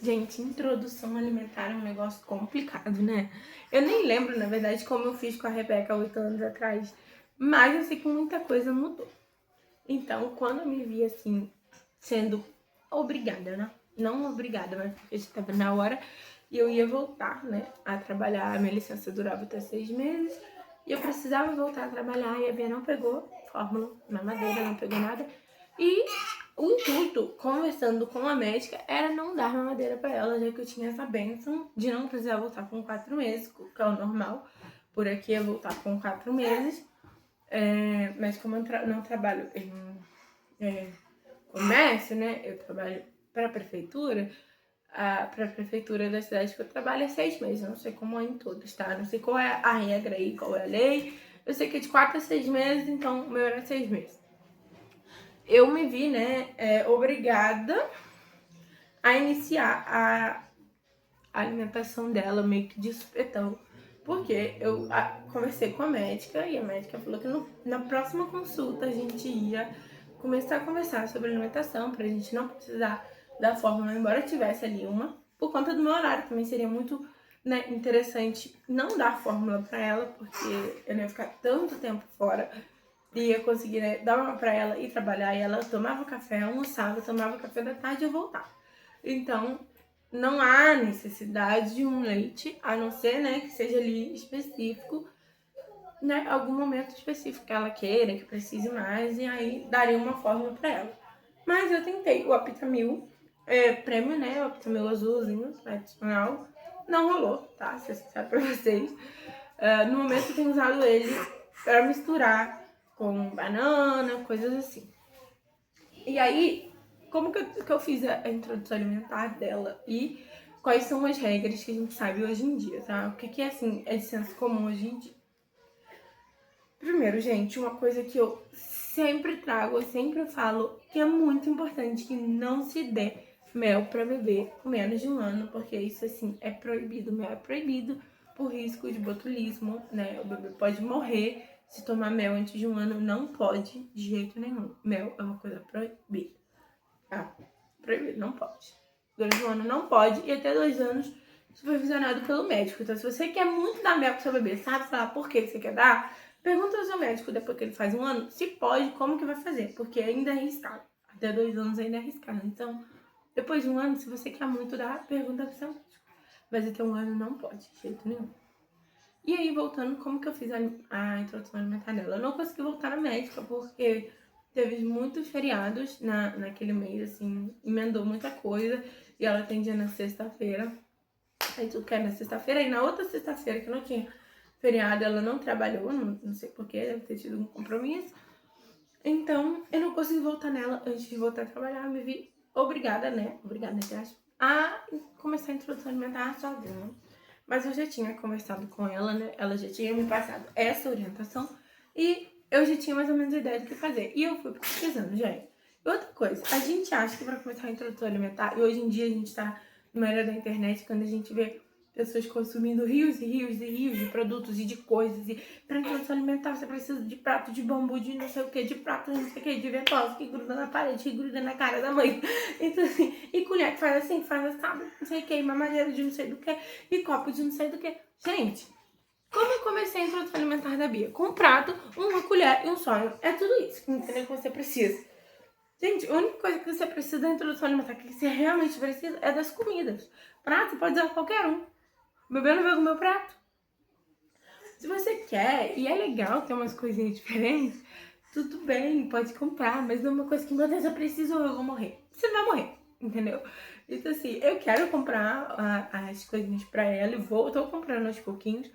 Gente, introdução alimentar é um negócio complicado, né? Eu nem lembro, na verdade, como eu fiz com a Rebeca há 8 anos atrás, mas eu sei que muita coisa mudou. Então, quando eu me vi assim, sendo obrigada, né? Não obrigada, mas porque estava na hora e eu ia voltar, né, a trabalhar. A minha licença durava até 6 meses e eu precisava voltar a trabalhar e a Bia não pegou fórmula na madeira, não pegou nada. E o intuito, conversando com a médica, era não dar mamadeira pra ela, já que eu tinha essa bênção de não precisar voltar com 4 meses, que é o normal. Por aqui é voltar com 4 meses. Mas como eu não trabalho em comércio, né? Eu trabalho para a prefeitura. Para a prefeitura da cidade que eu trabalho é 6 meses. Eu não sei como é em todas, tá? Não sei qual é a regra aí, qual é a lei. Eu sei que é de 4 a 6 meses, então o meu era 6 meses. Eu me vi, né, obrigada a iniciar a alimentação dela meio que de supetão. Porque eu conversei com a médica e a médica falou que na próxima consulta a gente ia começar a conversar sobre alimentação pra gente não precisar da fórmula, embora tivesse ali uma. Por conta do meu horário também seria muito, né, interessante não dar fórmula pra ela, porque eu não ia ficar tanto tempo fora. Ia conseguir, né, dar uma pra ela e trabalhar, e ela tomava café, almoçava, tomava café da tarde e eu voltava. Então, não há necessidade de um leite, a não ser, né, que seja ali específico, né, algum momento específico que ela queira, que precise mais, e aí daria uma fórmula pra ela. Mas eu tentei o Aptamil, prêmio, né, o Aptamil azulzinho, tradicional, não rolou, tá, se eu sincero pra vocês. No momento eu tenho usado ele pra misturar com banana, coisas assim. E aí, como que eu fiz a introdução alimentar dela e quais são as regras que a gente sabe hoje em dia, tá? O que é, assim, é de senso comum hoje em dia. Primeiro, gente, uma coisa que eu sempre trago, eu sempre falo, que é muito importante que não se dê mel para bebê com menos de 1 ano, porque isso, assim, é proibido. Mel é proibido por risco de botulismo, né? O bebê pode morrer se tomar mel antes de 1 ano, não pode de jeito nenhum. Mel é uma coisa proibida, tá? Proibido, não pode. Durante 1 ano não pode e até 2 anos supervisionado pelo médico. Então, se você quer muito dar mel pro seu bebê, sabe falar por que você quer dar, pergunta ao seu médico depois que ele faz 1 ano, se pode, como que vai fazer, porque ainda é arriscado. Até 2 anos ainda é arriscado. Então, depois de 1 ano, se você quer muito dar, pergunta pro seu médico. Mas até 1 ano não pode, de jeito nenhum. E aí, voltando, como que eu fiz a introdução alimentar dela? Eu não consegui voltar na médica, porque teve muitos feriados naquele mês, assim, emendou muita coisa, e ela atendia na sexta-feira. Aí tudo que era na sexta-feira, e na outra sexta-feira, que não tinha feriado, ela não trabalhou, não sei porquê, deve ter tido um compromisso. Então, eu não consegui voltar nela antes de voltar a trabalhar, eu me vi obrigada, né? Obrigada, entre aspas, a começar a introdução alimentar sozinha. Mas eu já tinha conversado com ela, né? Ela já tinha me passado essa orientação e eu já tinha mais ou menos a ideia do que fazer. E eu fui pesquisando, gente. E outra coisa, a gente acha que para começar a introdução alimentar, e hoje em dia a gente tá numa era da internet, quando a gente vê pessoas consumindo rios e rios e rios de produtos e de coisas. E para introdução alimentar você precisa de prato de bambu, de não sei o que, de prato de não sei o que, de ventosa que gruda na parede, que gruda na cara da mãe. Então assim, e colher que faz assim, que faz assado, não sei o que, mamadeira de não sei do que, e copo de não sei do que. Gente, como eu comecei a introdução alimentar da Bia? Com um prato, uma colher e um sonho. É tudo isso, entendeu? Que você precisa. Gente, a única coisa que você precisa da introdução alimentar, que você realmente precisa, é das comidas. Prato pode usar qualquer um. O bebê não vai comer o prato. Se você quer, e é legal ter umas coisinhas diferentes, tudo bem, pode comprar, mas não é uma coisa que, meu Deus, eu preciso ou eu vou morrer. Você vai morrer, entendeu? Então, assim, eu quero comprar as coisinhas pra ela e tô comprando aos pouquinhos.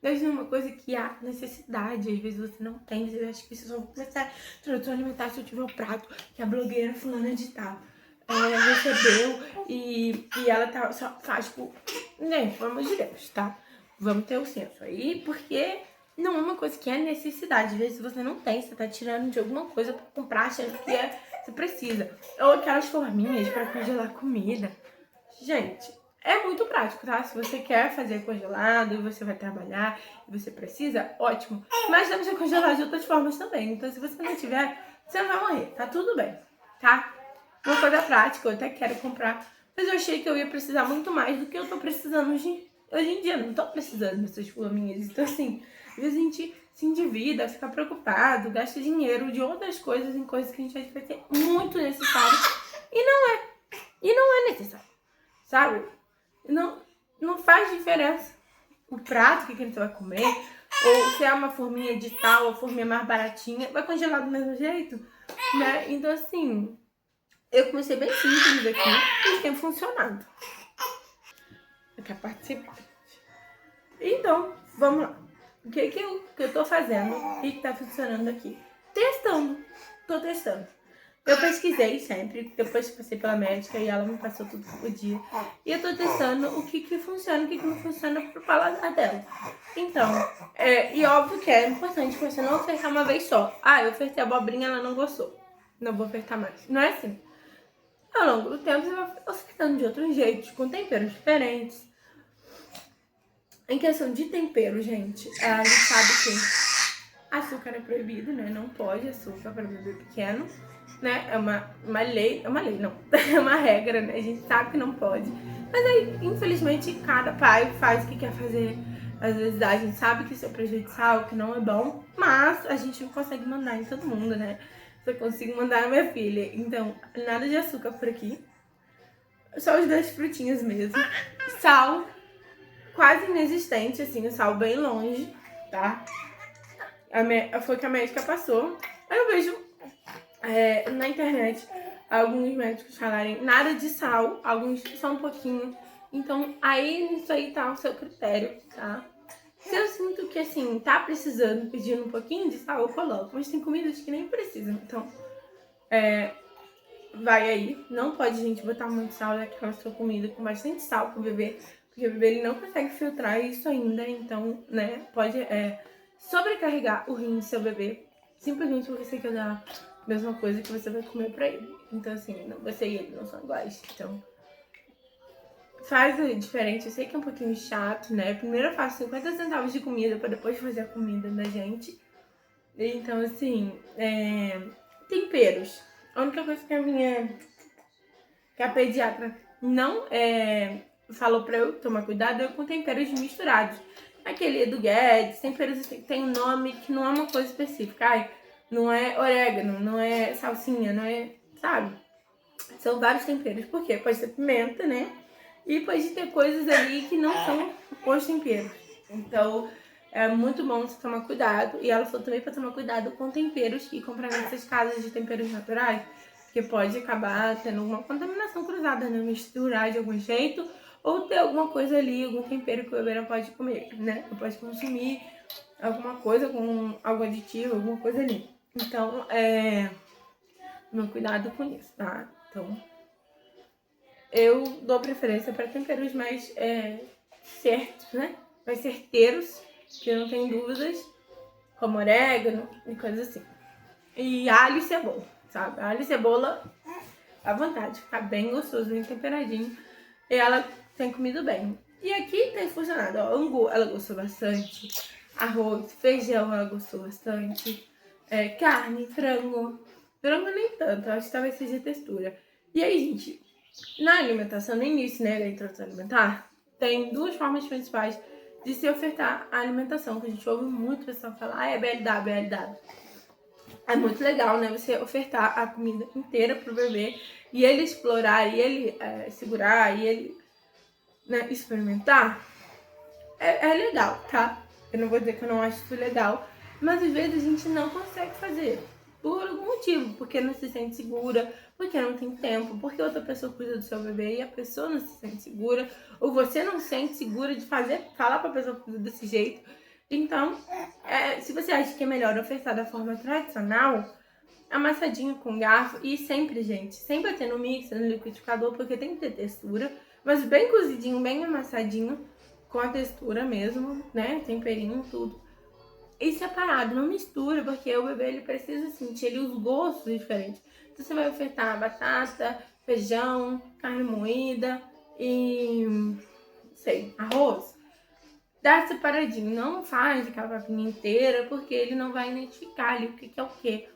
Mas não é uma coisa que há necessidade, às vezes você não tem, você acha que você só vai começar a introdução alimentar se eu tiver o prato que a blogueira fulana de tal recebeu e ela tá, só faz, tipo, né, pelo amor de Deus, tá? Vamos ter o senso aí, porque não é uma coisa que é necessidade. Às vezes você não tem, você tá tirando de alguma coisa pra comprar, achando que você precisa. Ou aquelas forminhas pra congelar comida. Gente, é muito prático, tá? Se você quer fazer congelado e você vai trabalhar e você precisa, ótimo. Mas dá pra você congelar de outras formas também. Então, se você não tiver, você não vai morrer, tá tudo bem, tá? Uma coisa prática, eu até quero comprar Mas eu achei que eu ia precisar muito mais do que eu tô precisando hoje em dia. Não tô precisando dessas forminhas. Então, assim, às vezes a gente se endivida, fica preocupado, gasta dinheiro de outras coisas em coisas que a gente acha que vai ser muito necessário. E não é necessário, sabe? Não faz diferença o prato que a gente vai comer, ou se é uma forminha de tal, ou forminha mais baratinha, vai congelar do mesmo jeito, né? Então, assim, eu comecei bem simples aqui e tem funcionado. Quer participar? Então, vamos lá. O que eu tô fazendo e que tá funcionando aqui? Testando. Tô testando. Eu pesquisei sempre, depois que passei pela médica e ela me passou tudo que podia. E eu tô testando o que funciona e o que não funciona pro paladar dela. Então, e óbvio que é importante você não ofertar uma vez só. Ah, eu ofertei a abobrinha, ela não gostou. Não vou ofertar mais. Não é assim. Ao longo do tempo, você vai ofertando de outros jeitos, com temperos diferentes. Em questão de tempero, gente, a gente sabe que açúcar é proibido, né? Não pode açúcar para bebê pequeno, né? É uma lei, não, é uma regra, né? A gente sabe que não pode. Mas aí, infelizmente, cada pai faz o que quer fazer. Às vezes a gente sabe que isso é prejudicial, que não é bom, mas a gente não consegue mandar em todo mundo, né? Só consigo mandar na minha filha. Então, nada de açúcar por aqui. Só os 2 frutinhos mesmo. Sal, quase inexistente, assim, o sal bem longe, tá? Foi o que a médica passou. Aí eu vejo na internet alguns médicos falarem nada de sal, alguns só um pouquinho. Então, aí isso aí tá o seu critério, tá? Se eu sinto que, assim, tá precisando, pedindo um pouquinho de sal, eu coloco. Mas tem comidas que nem precisam, então vai aí. Não pode, gente, botar muito sal naquela sua comida com bastante sal pro bebê, porque o bebê ele não consegue filtrar isso ainda, então, né, pode sobrecarregar o rim do seu bebê, simplesmente porque você quer dar a mesma coisa que você vai comer pra ele. Então, assim, você e ele não são iguais, então faz diferente. Eu sei que é um pouquinho chato, né? Primeiro eu faço 50 centavos de comida pra depois fazer a comida da gente. Então, assim, temperos. A única coisa que a pediatra não falou pra eu tomar cuidado é com temperos misturados. Aquele do Guedes, temperos tem um nome que não é uma coisa específica. Ai, não é orégano, não é salsinha, não é, sabe? São vários temperos. Por quê? Pode ser pimenta, né? E pode ter coisas ali que não são os temperos. Então, é muito bom você tomar cuidado. E ela falou também pra tomar cuidado com temperos e comprar nessas casas de temperos naturais, porque pode acabar tendo uma contaminação cruzada, né? Misturar de algum jeito, ou ter alguma coisa ali, algum tempero que o bebê não pode comer, né? Não pode consumir alguma coisa com algum aditivo, alguma coisa ali. Então, meu cuidado com isso, tá? Então, eu dou preferência para temperos mais certos, né? Mais certeiros, que não tem dúvidas, como orégano e coisas assim. E alho e cebola, sabe? Alho e cebola à vontade, fica bem gostoso, bem temperadinho. E ela tem comido bem. E aqui tem funcionado, ó, angu, ela gostou bastante. Arroz, feijão, ela gostou bastante. Carne, frango. Frango nem tanto, acho que talvez seja a textura. E aí, gente, na alimentação, no início, né, da introdução alimentar, tem 2 formas principais de se ofertar a alimentação, que a gente ouve muito o pessoal falar, é BLW, BLW. É muito legal, né, você ofertar a comida inteira pro bebê e ele explorar, e ele segurar, e ele, né, experimentar. É legal, tá? Eu não vou dizer que eu não acho isso legal, mas às vezes a gente não consegue fazer por algum motivo, porque não se sente segura, porque não tem tempo, porque outra pessoa cuida do seu bebê e a pessoa não se sente segura, ou você não se sente segura de falar pra pessoa cuidar desse jeito. Então, se você acha que é melhor ofertar da forma tradicional, amassadinho com garfo, e sempre, gente, sem bater no mixer, no liquidificador, porque tem que ter textura, mas bem cozidinho, bem amassadinho, com a textura mesmo, né, temperinho, tudo. E separado, não mistura, porque o bebê ele precisa sentir ali os gostos diferentes. Então você vai ofertar batata, feijão, carne moída e, sei, arroz. Dá separadinho, não faz aquela papinha inteira, porque ele não vai identificar ali o que é o que.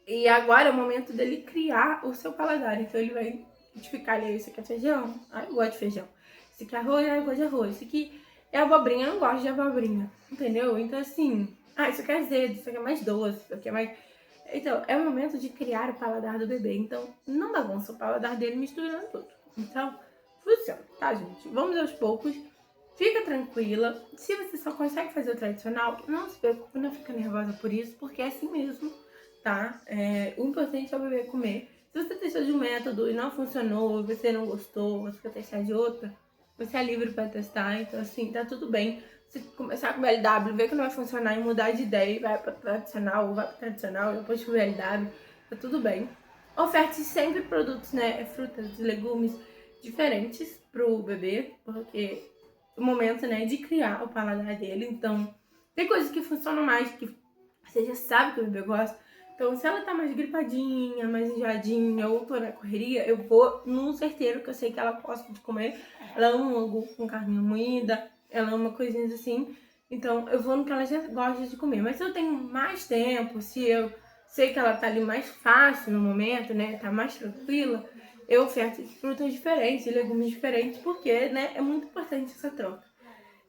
E agora é o momento dele criar o seu paladar, então ele vai Multiplicar ali, isso aqui é feijão, eu gosto de feijão. Isso aqui é arroz, eu gosto de arroz. Isso aqui é abobrinha, eu não gosto de abobrinha, entendeu? Então assim, isso aqui é azedo, isso aqui é mais doce, isso aqui é mais... Então, é o momento de criar o paladar do bebê. Então, não bagunça o paladar dele misturando tudo. Então, funciona, tá, gente? Vamos aos poucos. Fica tranquila. Se você só consegue fazer o tradicional, não se preocupe, não fica nervosa por isso, porque é assim mesmo, tá? O importante é o bebê comer. Se você testou de um método e não funcionou, você não gostou, você quer testar de outra, você é livre para testar. Então, assim, tá tudo bem. Se começar com o LW, ver que não vai funcionar e mudar de ideia e vai para tradicional, ou vai para tradicional e depois pro LW, tá tudo bem. Oferte sempre produtos, né, frutas e legumes diferentes pro bebê, porque o momento, né, de criar o paladar dele. Então, tem coisas que funcionam mais, que você já sabe que o bebê gosta. Então, se ela tá mais gripadinha, mais enjoadinha, ou tô na correria, eu vou num certeiro que eu sei que ela gosta de comer. Ela ama um angu com carne moída, ela ama coisinhas assim. Então, eu vou no que ela já gosta de comer. Mas se eu tenho mais tempo, se eu sei que ela tá ali mais fácil no momento, né, tá mais tranquila, eu oferto frutas diferentes e legumes diferentes, porque, né, é muito importante essa troca.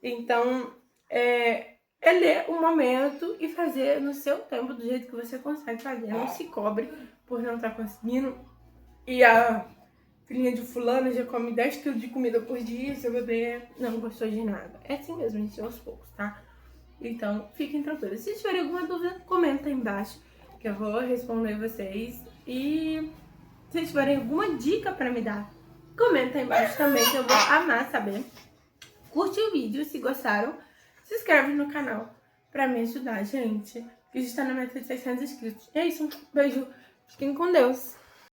Então, é ler o momento e fazer no seu tempo, do jeito que você consegue fazer. Não se cobre por não estar conseguindo. E a filhinha de fulano já come 10 quilos de comida por dia, seu bebê não gostou de nada. É assim mesmo, gente, aos poucos, tá? Então, fiquem tranquilos. Se tiverem alguma dúvida, comenta aí embaixo, que eu vou responder vocês. E se tiverem alguma dica pra me dar, comenta aí embaixo também, que eu vou amar saber. Curte o vídeo se gostaram. Se inscreve no canal pra me ajudar, gente. Que a gente tá na meta de 600 inscritos. E é isso. Beijo. Fiquem com Deus.